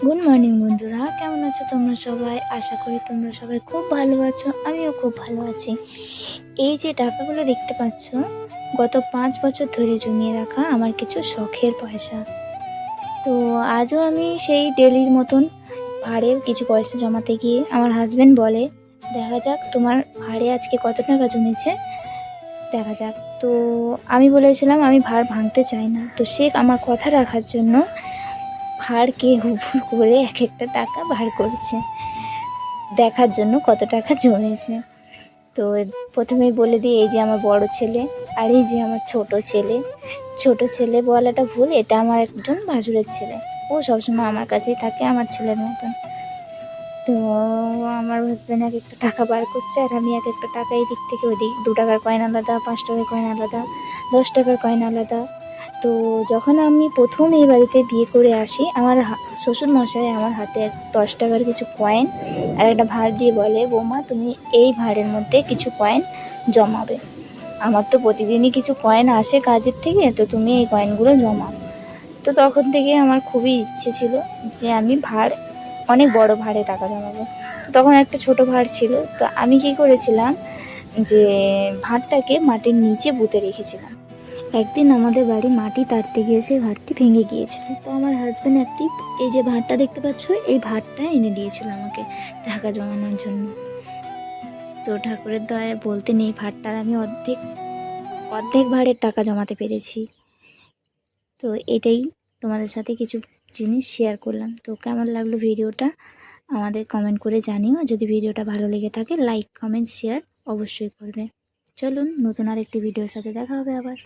Good morning বন্ধুরা, কেমন আছো তোমরা সবাই? আশা করি তোমরা সবাই খুব ভালো আছো। আমিও খুব ভালো আছি। এই যে টাকাগুলো দেখতে পাচ্ছ, গত 5 বছর ধরে জমিয়ে রাখা আমার কিছু শখের পয়সা। তো আজও আমি সেই ডেলির মতন ভাড়ে কিছু পয়সা জমাতে গিয়ে আমার হাজব্যান্ড বলে, দেখা যাক তোমার ভাড়ে আজকে কত টাকা জমেছে, দেখা যাক। তো আমি বলেছিলাম আমি ভাড় ভাঙতে চাই না। তো সে আমার কথা রাখার জন্য ভাড়কে হুবহু করে এক একটা টাকা বার করছে, দেখার জন্য কত টাকা জমেছে। তো প্রথমেই বলে দিই, এই যে আমার বড় ছেলে আর এই যে আমার ছোট ছেলে। ছোট ছেলে বলাটা ভুল, এটা আমার একজন ভাসুরের ছেলে। ও সবসময় আমার কাছেই থাকে, আমার ছেলের মতন। তো আমার হাজব্যান্ড এক একটা টাকা বার করছে, আর আমি এক একটা টাকা এই দিক থেকে ওই দিক, 2 টাকার কয়েন আলাদা, 5 টাকার কয়েন আলাদা, 10 টাকার কয়েন আলাদা। তো যখন আমি প্রথম এই বাড়িতে বিয়ে করে আসি, আমার শ্বশুরমশাই আমার হাতে 10 টাকার কিছু কয়েন আর একটা ভাঁড় দিয়ে বলে, বৌমা তুমি এই ভাঁড়ের মধ্যে কিছু কয়েন জমাবে। আমার তো প্রতিদিনই কিছু কয়েন আসে কাজের থেকে, তো তুমি এই কয়েনগুলো জমাও। তো তখন থেকে আমার খুবই ইচ্ছে ছিল যে আমি অনেক বড় ভাঁড়ে টাকা জমাবো। তখন একটা ছোট ভাঁড় ছিল। তো আমি কি করেছিলাম, যে ভাঁড়টাকে মাটির নিচে পুঁতে রেখেছিলাম। একদিন আমাদের বাড়ি মাটি তাড়তে গিয়ে সেই ভাঁড়টি ভেঙে গিয়েছিল। তো আমার হাজব্যান্ড এই যে ভাঁড়টা দেখতে পাচ্ছ, এই ভাঁড়টা এনে দিয়েছিল আমাকে টাকা জমানোর জন্য। তো ঠাকুরের দয়ায় বলতে নেই, ভাঁড়টার আমি অর্ধেক অর্ধেক ভাঁড়ের টাকা জমাতে পেরেছি। তো এটাই তোমাদের সাথে কিছু জিনিস শেয়ার করলাম। তো কেমন লাগলো ভিডিওটা আমাদের কমেন্ট করে জানিও। যদি ভিডিওটা ভালো লেগে থাকে, লাইক কমেন্ট শেয়ার অবশ্যই করবে। চলুন, নতুন আরেকটি ভিডিওর সাথে দেখা হবে আবার।